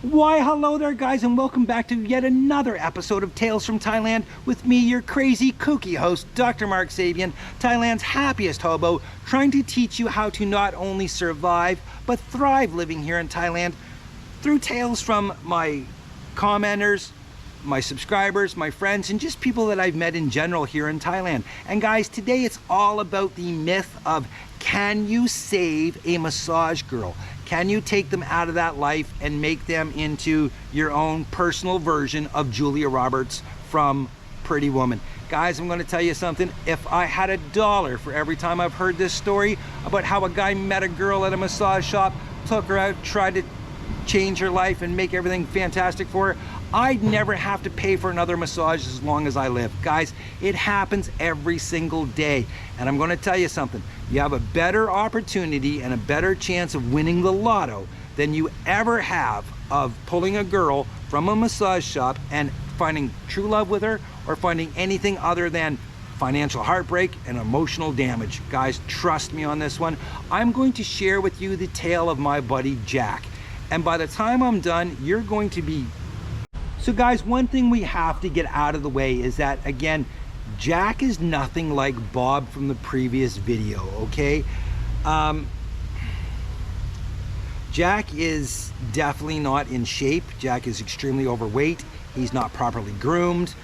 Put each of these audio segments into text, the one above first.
Why, hello there, guys, and welcome back to yet another episode of Tales from Thailand with me, your crazy, kooky host, Dr. Mark Sabian, Thailand's happiest hobo, trying to teach you how to not only survive, but thrive living here in Thailand through tales from my commenters, my subscribers, my friends, and just people that I've met in general here in Thailand. And guys, today it's all about the myth of, can you save a massage girl? Can you take them out of that life and make them into your own personal version of Julia Roberts from Pretty Woman? Guys, I'm going to tell you something. If I had $1 for every time I've heard this story about how a guy met a girl at a massage shop, took her out, tried to change her life and make everything fantastic for her, I'd never have to pay for another massage as long as I live. Guys, it happens every single day. And I'm going to tell you something. You have a better opportunity and a better chance of winning the lotto than you ever have of pulling a girl from a massage shop and finding true love with her, or finding anything other than financial heartbreak and emotional damage. Guys, trust me on this one. I'm going to share with you the tale of my buddy Jack. And by the time I'm done, you're going to be... So guys, one thing we have to get out of the way is that, again, Jack is nothing like Bob from the previous video, okay? Jack is definitely not in shape. Jack is extremely overweight. He's not properly groomed.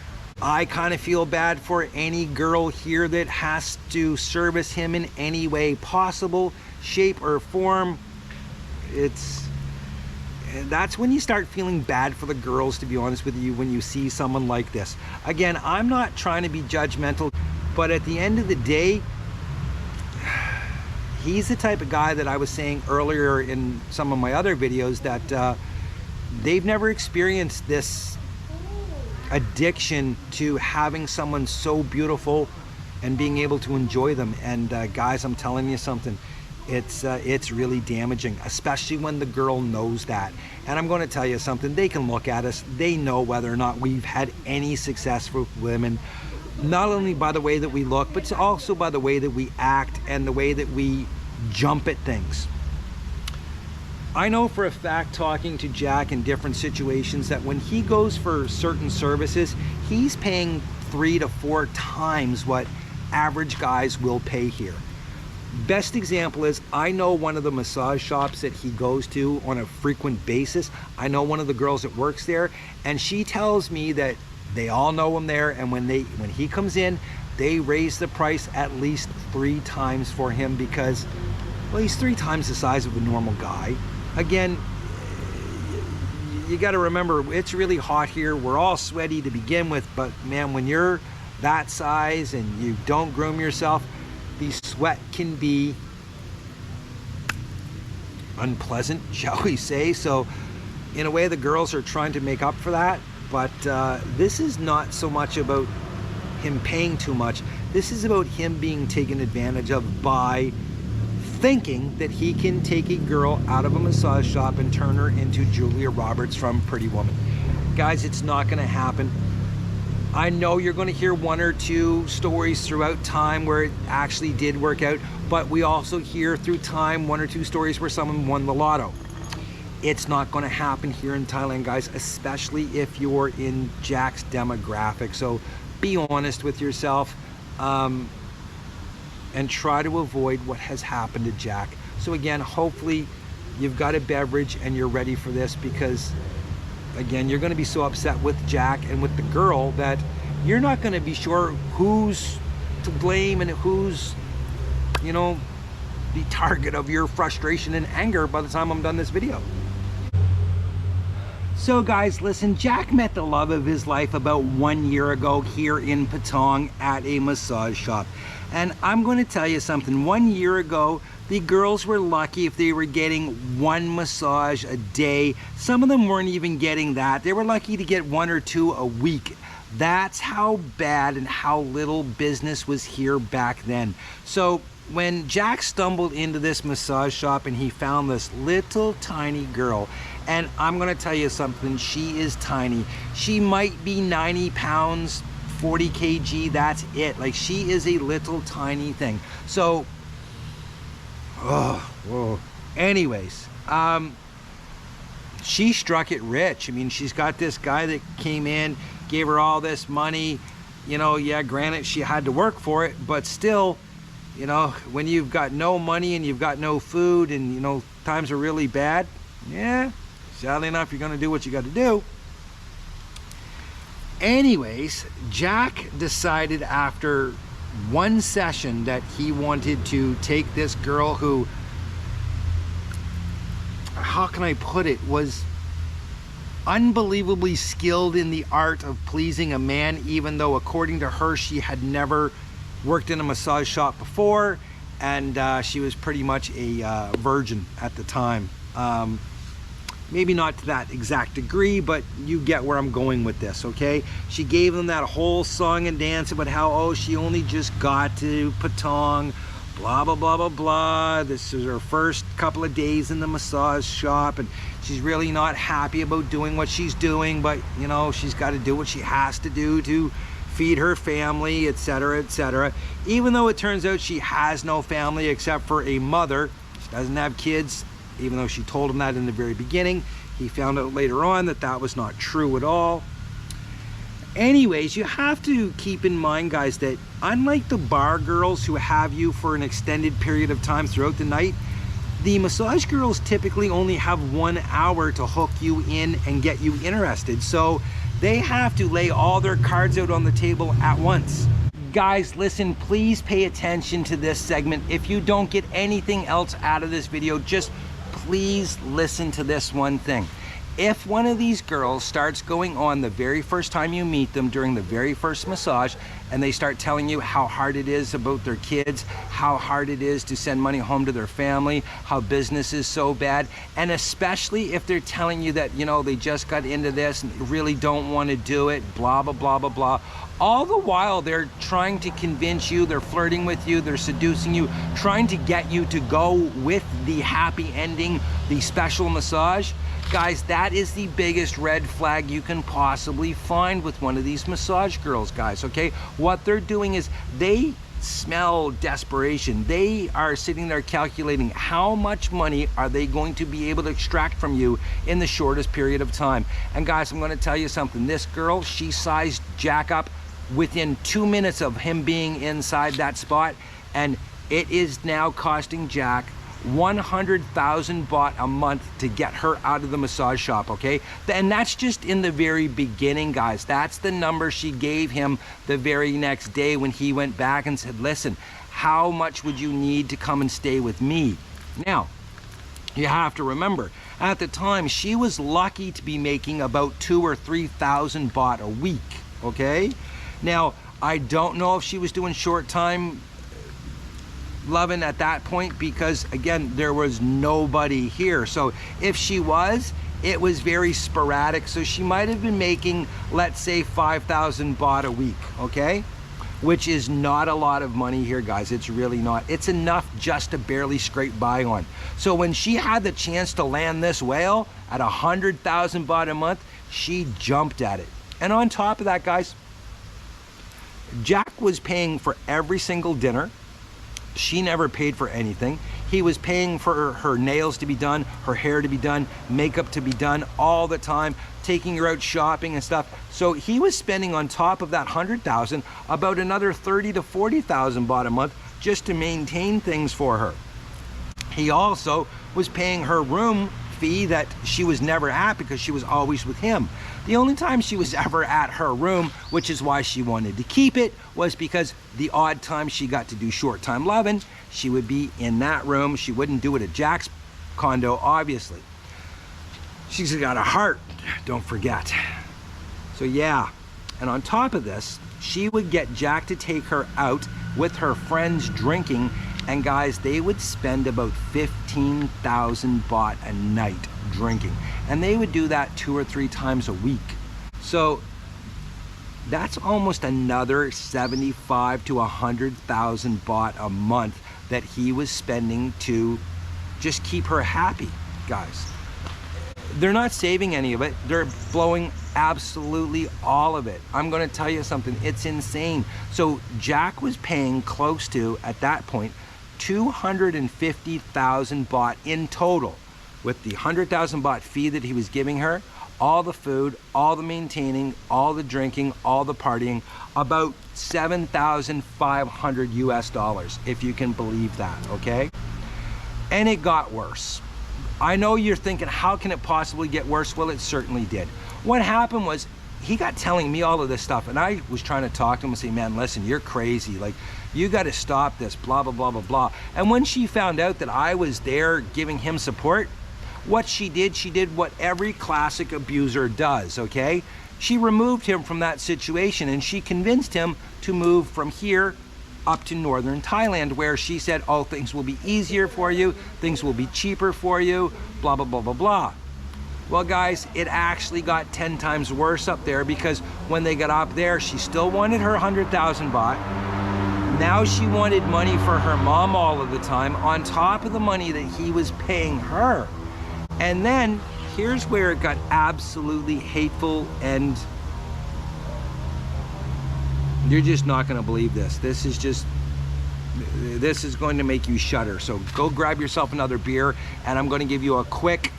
I kind of feel bad for any girl here that has to service him in any way possible, shape or form. That's when you start feeling bad for the girls, to be honest with you, when you see someone like this. Again, I'm not trying to be judgmental, but at the end of the day, he's the type of guy that I was saying earlier in some of my other videos that they've never experienced this addiction to having someone so beautiful and being able to enjoy them. And guys, I'm telling you something. It's really damaging, especially when the girl knows that. And I'm going to tell you something. They can look at us. They know whether or not we've had any success with women, not only by the way that we look, but also by the way that we act and the way that we jump at things. I know for a fact, talking to Jack in different situations, that when he goes for certain services, he's paying 3 to 4 times what average guys will pay here. Best example is, I know one of the massage shops that he goes to on a frequent basis. I know one of the girls that works there, and she tells me that they all know him there, and when he comes in, they raise the price at least 3 times for him because, well, he's 3 times the size of a normal guy. Again, you got to remember, it's really hot here. We're all sweaty to begin with, but man, when you're that size and you don't groom yourself, the sweat can be unpleasant, shall we say. So in a way, the girls are trying to make up for that, but this is not so much about him paying too much. This is about him being taken advantage of by thinking that he can take a girl out of a massage shop and turn her into Julia Roberts from Pretty Woman. Guys, it's not going to happen. I know you're going to hear 1 or 2 stories throughout time where it actually did work out, but we also hear through time 1 or 2 stories where someone won the lotto. It's not going to happen here in Thailand, guys, especially if you're in Jack's demographic. So be honest with yourself and try to avoid what has happened to Jack. So again, hopefully you've got a beverage and you're ready for this, because again, you're going to be so upset with Jack and with the girl that you're not going to be sure who's to blame and who's, you know, the target of your frustration and anger by the time I'm done this video. So guys, listen, Jack met the love of his life about 1 year ago here in Patong at a massage shop. And I'm going to tell you something. 1 year ago, the girls were lucky if they were getting 1 massage a day. Some of them weren't even getting that. They were lucky to get 1 or 2 a week. That's how bad and how little business was here back then. So when Jack stumbled into this massage shop and he found this little tiny girl, and I'm going to tell you something, she is tiny. She might be 90 pounds, 40 kg, that's it. Like, she is a little tiny thing. So, anyways, she struck it rich. I mean, she's got this guy that came in, gave her all this money. You know, yeah, granted, she had to work for it, but still, you know, when you've got no money and you've got no food and, you know, times are really bad, yeah, sadly enough, you're going to do what you got to do. Anyways, Jack decided after one session that he wanted to take this girl who, how can I put it, was unbelievably skilled in the art of pleasing a man, even though according to her she had never worked in a massage shop before, and she was pretty much a virgin at the time. Maybe not to that exact degree, but you get where I'm going with this, okay? She gave them that whole song and dance about how, oh, she only just got to Patong, blah, blah, blah, blah, blah. This is her first couple of days in the massage shop, and she's really not happy about doing what she's doing, but, you know, she's got to do what she has to do to feed her family, etc., etc. Even though it turns out she has no family except for a mother. She doesn't have kids. Even though she told him that in the very beginning, he found out later on that that was not true at all. Anyways, you have to keep in mind, guys, that unlike the bar girls who have you for an extended period of time throughout the night, the massage girls typically only have 1 hour to hook you in and get you interested. So they have to lay all their cards out on the table at once. Guys, listen, please pay attention to this segment. If you don't get anything else out of this video, just please listen to this one thing. If one of these girls starts going on the very first time you meet them during the very first massage, and they start telling you how hard it is about their kids, how hard it is to send money home to their family, how business is so bad, and especially if they're telling you that, you know, they just got into this and really don't want to do it, blah, blah, blah, blah, blah. All the while they're trying to convince you, they're flirting with you, they're seducing you, trying to get you to go with the happy ending, the special massage. Guys, that is the biggest red flag you can possibly find with one of these massage girls, guys, okay? What they're doing is they smell desperation. They are sitting there calculating how much money are they going to be able to extract from you in the shortest period of time. And guys, I'm going to tell you something. This girl, she sized Jack up within 2 minutes of him being inside that spot, and it is now costing Jack 100,000 baht a month to get her out of the massage shop, okay? And that's just in the very beginning, guys. That's the number she gave him the very next day when he went back and said, listen, how much would you need to come and stay with me? Now, you have to remember, at the time, she was lucky to be making about 2,000 or 3,000 baht a week, okay? Now, I don't know if she was doing short time loving at that point because, again, there was nobody here. So if she was, it was very sporadic. So she might have been making, let's say, 5,000 baht a week, okay? Which is not a lot of money here, guys. It's really not. It's enough just to barely scrape by on. So when she had the chance to land this whale at 100,000 baht a month, she jumped at it. And on top of that, guys, Jack was paying for every single dinner. She never paid for anything. He was paying for her nails to be done, her hair to be done, makeup to be done all the time, taking her out shopping and stuff. So he was spending on top of that 100,000 about another 30 to 40,000 baht a month just to maintain things for her. He also was paying her room fee that she was never at because she was always with him. The only time she was ever at her room, which is why she wanted to keep it, was because the odd time she got to do short time loving, she would be in that room. She wouldn't do it at Jack's condo, obviously. She's got a heart, don't forget. So yeah, and on top of this, she would get Jack to take her out with her friends drinking, and guys, they would spend about 15,000 baht a night drinking. And they would do that 2 or 3 times a week. So that's almost another 75 to 100,000 baht a month that he was spending to just keep her happy, guys. They're not saving any of it. They're blowing absolutely all of it. I'm going to tell you something. It's insane. So Jack was paying close to, at that point, 250,000 baht in total. with the 100,000 baht fee that he was giving her, all the food, all the maintaining, all the drinking, all the partying, about 7,500 US dollars, if you can believe that, okay? And it got worse. I know you're thinking, how can it possibly get worse? Well, it certainly did. What happened was, he got telling me all of this stuff, and I was trying to talk to him and say, man, listen, you're crazy. Like, you got to stop this, blah, blah, blah, blah, blah. And when she found out that I was there giving him support, what she did what every classic abuser does, okay? She removed him from that situation, and she convinced him to move from here up to northern Thailand, where she said, oh, things will be easier for you, things will be cheaper for you, blah, blah, blah, blah, blah. Well, guys, it actually got 10 times worse up there, because when they got up there, she still wanted her 100,000 baht. Now she wanted money for her mom all of the time, on top of the money that he was paying her. And then, here's where it got absolutely hateful, and you're just not gonna believe this. This is going to make you shudder. So go grab yourself another beer, and I'm gonna give you a quick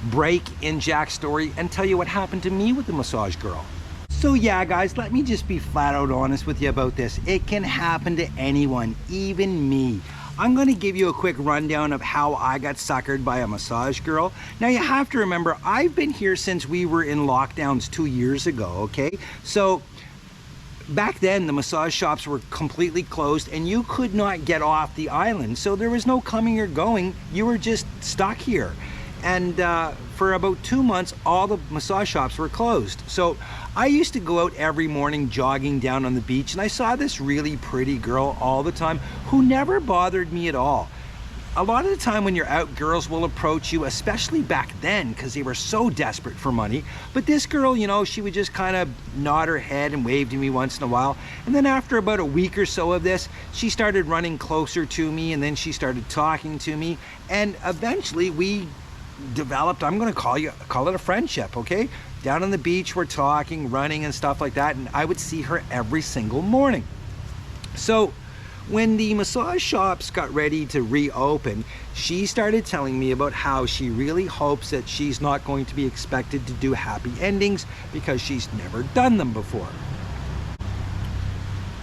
break in Jack's story and tell you what happened to me with the massage girl. So yeah, guys, let me just be flat out honest with you about this. It can happen to anyone, even me. I'm gonna give you a quick rundown of how I got suckered by a massage girl. Now, you have to remember, I've been here since we were in lockdowns 2 years ago, okay? So back then, the massage shops were completely closed, and you could not get off the island. So there was no coming or going. You were just stuck here. And for about 2 months, all the massage shops were closed. So I used to go out every morning jogging down on the beach, and I saw this really pretty girl all the time who never bothered me at all. A lot of the time when you're out, girls will approach you, especially back then, because they were so desperate for money. But this girl, you know, she would just kind of nod her head and wave to me once in a while. And then after about a week or so of this, she started running closer to me, and then she started talking to me. And eventually we developed, I'm gonna call it a friendship, okay? Down on the beach, we're talking, running and stuff like that, and I would see her every single morning. So when the massage shops got ready to reopen, she started telling me about how she really hopes that she's not going to be expected to do happy endings because she's never done them before.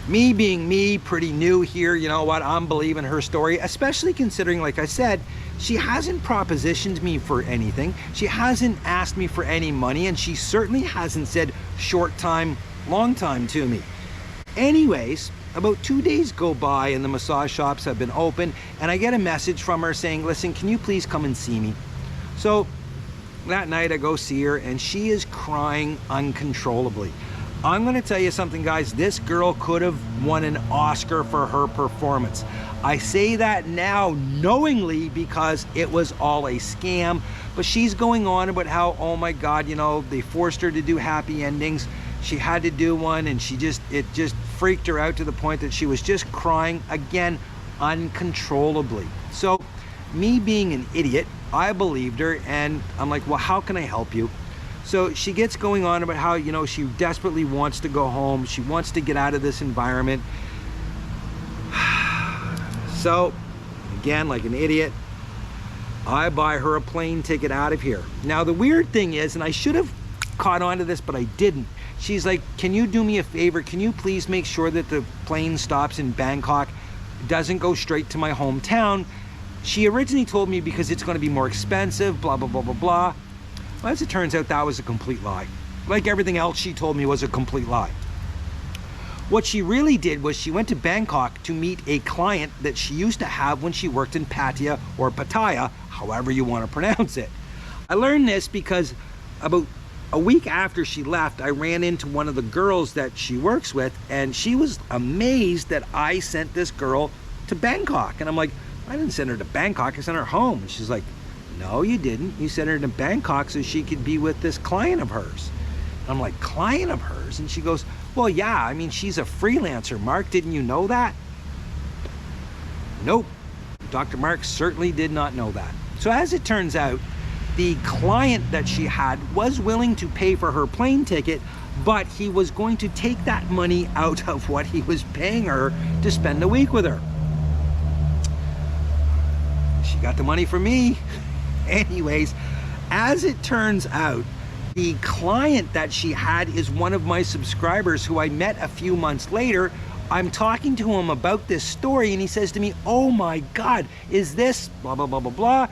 Me being me, pretty new here, you know what, I'm believing her story, especially considering, like I said, she hasn't propositioned me for anything. She hasn't asked me for any money, and she certainly hasn't said short time, long time to me. Anyways, about 2 days go by and the massage shops have been open, and I get a message from her saying, listen, can you please come and see me? So that night I go see her, and she is crying uncontrollably. I'm gonna tell you something, guys, this girl could have won an Oscar for her performance. I say that now knowingly because it was all a scam, but she's going on about how, oh my God, you know, they forced her to do happy endings. She had to do one, and it just freaked her out to the point that she was just crying, again, uncontrollably. So me being an idiot, I believed her, and I'm like, well, how can I help you? So she gets going on about how, you know, she desperately wants to go home. She wants to get out of this environment. So, again, like an idiot, I buy her a plane ticket out of here. Now, the weird thing is, and I should have caught on to this, but I didn't. She's like, can you do me a favor? Can you please make sure that the plane stops in Bangkok, doesn't go straight to my hometown? She originally told me because it's going to be more expensive, blah, blah, blah, blah, blah. Well, as it turns out, that was a complete lie. Like everything else she told me was a complete lie. What she really did was she went to Bangkok to meet a client that she used to have when she worked in Pattaya, or Pattaya, however you want to pronounce it. I learned this because about a week after she left, I ran into one of the girls that she works with, and she was amazed that I sent this girl to Bangkok. And I'm like, I didn't send her to Bangkok, I sent her home. And she's like, no, you didn't. You sent her to Bangkok so she could be with this client of hers. And I'm like, client of hers? And she goes, well, yeah, I mean, she's a freelancer, Mark. Didn't you know that? Nope. Dr. Mark certainly did not know that. So as it turns out, the client that she had was willing to pay for her plane ticket, but he was going to take that money out of what he was paying her to spend a week with her. She got the money from me. Anyways, as it turns out, the client that she had is one of my subscribers who I met a few months later. I'm talking to him about this story and he says to me, oh my God, is this blah, blah, blah, blah, blah.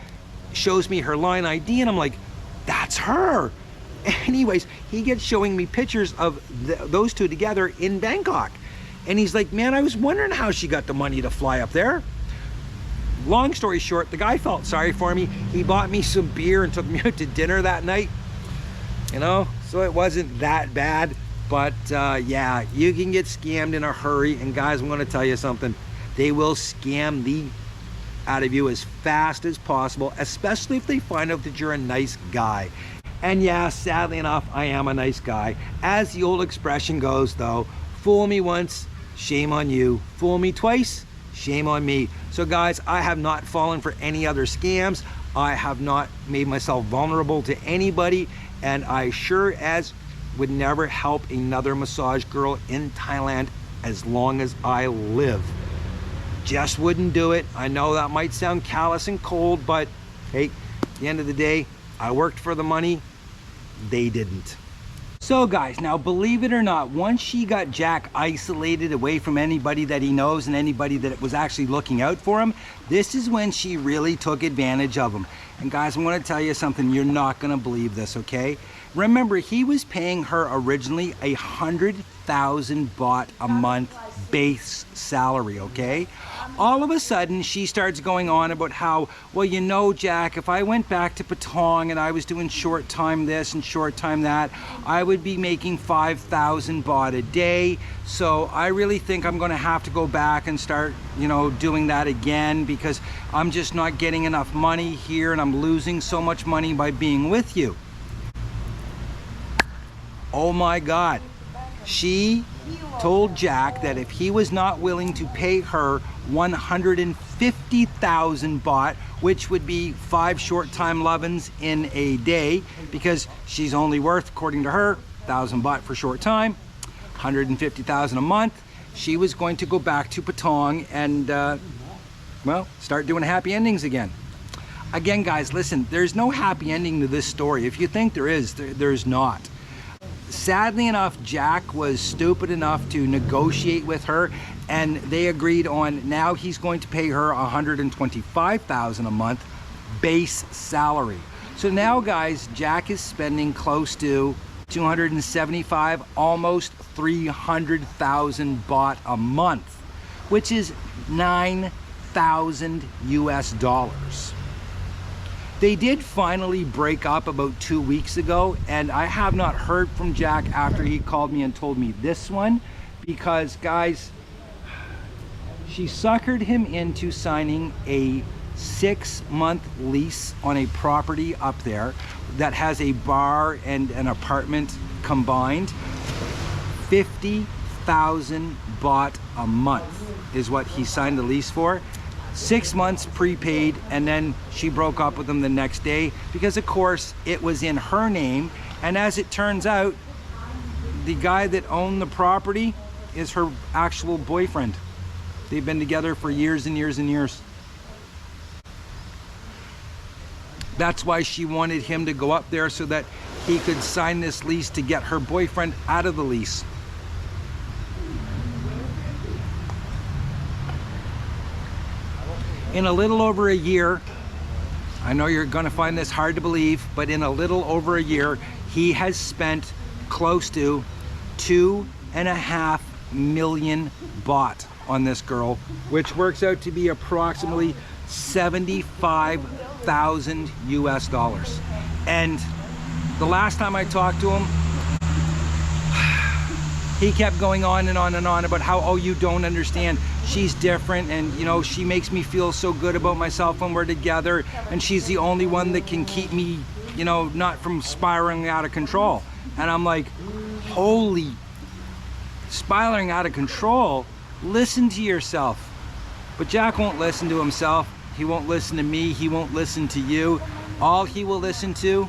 Shows me her line ID and I'm like, that's her. Anyways, he gets showing me pictures of those two together in Bangkok. And he's like, man, I was wondering how she got the money to fly up there. Long story short, the guy felt sorry for me. He bought me some beer and took me out to dinner that night. You know, so it wasn't that bad. But yeah, you can get scammed in a hurry. And guys, I'm going to tell you something. They will scam the out of you as fast as possible, especially if they find out that you're a nice guy. And yeah, sadly enough, I am a nice guy. As the old expression goes though, fool me once, shame on you. Fool me twice, shame on me. So guys, I have not fallen for any other scams. I have not made myself vulnerable to anybody, and I sure as would never help another massage girl in Thailand as long as I live. Just wouldn't do it. I know that might sound callous and cold, but hey, at the end of the day, I worked for the money, they didn't. So guys, now believe it or not, once she got Jack isolated away from anybody that he knows and anybody that was actually looking out for him, this is when she really took advantage of him. And guys, I'm going to tell you something, you're not going to believe this, okay? Remember, he was paying her originally 100,000 baht a month base salary, okay? All of a sudden, she starts going on about how, well, you know, Jack, if I went back to Patong and I was doing short time this and short time that, I would be making 5,000 baht a day. So I really think I'm going to have to go back and start, you know, doing that again because I'm just not getting enough money here and I'm losing so much money by being with you. Oh my God. She told Jack that if he was not willing to pay her 150,000 baht, which would be 5 short-time lovins in a day, because she's only worth, according to her, 1,000 baht for short time, 150,000 a month, she was going to go back to Patong and, well, start doing happy endings again. Again, guys, listen, there's no happy ending to this story. If you think there is, there's not. Sadly enough, Jack was stupid enough to negotiate with her, and they agreed on now he's going to pay her 125,000 a month base salary. So now, guys, Jack is spending close to 275, almost 300,000 baht a month, which is 9,000 US dollars. They did finally break up about 2 weeks ago, and I have not heard from Jack after he called me and told me this one, because guys, she suckered him into signing a 6-month lease on a property up there that has a bar and an apartment combined. 50,000 baht a month is what he signed the lease for. 6 months prepaid, and then she broke up with him the next day because of course it was in her name, and as it turns out, the guy that owned the property is her actual boyfriend. They've been together for years and years and years. That's why she wanted him to go up there so that he could sign this lease to get her boyfriend out of the lease. In a little over a year, I know you're gonna find this hard to believe, but in a little over a year, he has spent close to 2.5 million baht on this girl, which works out to be approximately 75,000 US dollars. And the last time I talked to him, he kept going on and on and on about how, oh, you don't understand, she's different, and you know, she makes me feel so good about myself when we're together, and she's the only one that can keep me, you know, not from spiraling out of control. And I'm like, holy, spiraling out of control? Listen to yourself. But Jack won't listen to himself. He won't listen to me. He won't listen to you. All he will listen to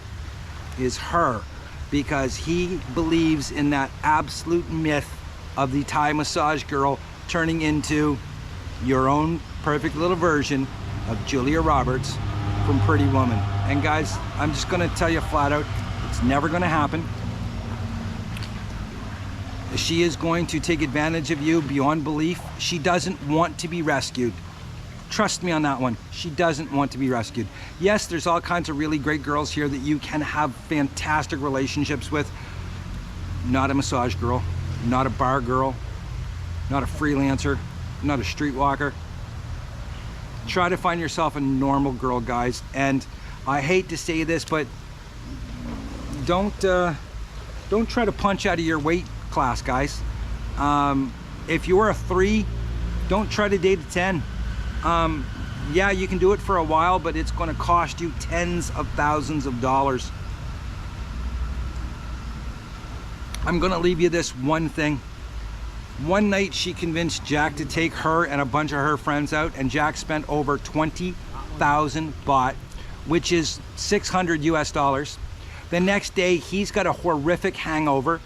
is her, because he believes in that absolute myth of the Thai massage girl turning into your own perfect little version of Julia Roberts from Pretty Woman. And guys, I'm just gonna tell you flat out, it's never gonna happen. She is going to take advantage of you beyond belief. She doesn't want to be rescued. Trust me on that one. She doesn't want to be rescued. Yes, there's all kinds of really great girls here that you can have fantastic relationships with. Not a massage girl, not a bar girl, not a freelancer, not a streetwalker. Try to find yourself a normal girl, guys. And I hate to say this, but don't try to punch out of your weight class, guys. If you're a 3, don't try to date a 10. Yeah, you can do it for a while, but it's going to cost you tens of thousands of dollars. I'm going to leave you this one thing. One night she convinced Jack to take her and a bunch of her friends out, and Jack spent over 20,000 baht, which is 600 US dollars. The next day he's got a horrific hangover,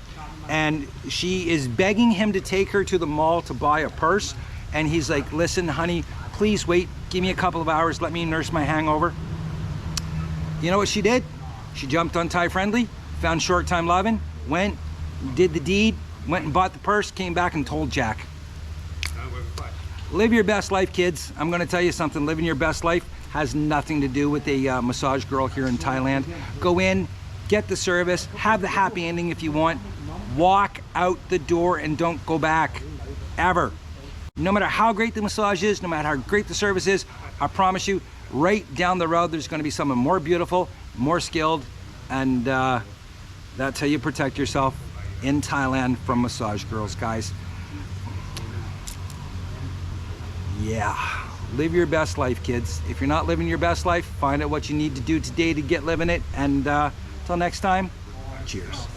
and she is begging him to take her to the mall to buy a purse, and he's like, listen honey, please wait, give me a couple of hours, let me nurse my hangover. You know what she did? She jumped on Thai Friendly, found Short Time Lovin', went, did the deed, went and bought the purse, came back and told Jack. Live your best life, kids. I'm gonna tell you something, living your best life has nothing to do with a massage girl here in Thailand. Go in, get the service, have the happy ending if you want, walk out the door and don't go back, ever. No matter how great the massage is, no matter how great the service is, I promise you, right down the road, there's gonna be someone more beautiful, more skilled, and that's how you protect yourself in Thailand from massage girls, guys. Yeah, live your best life, kids. If you're not living your best life, find out what you need to do today to get living it, and till next time, cheers.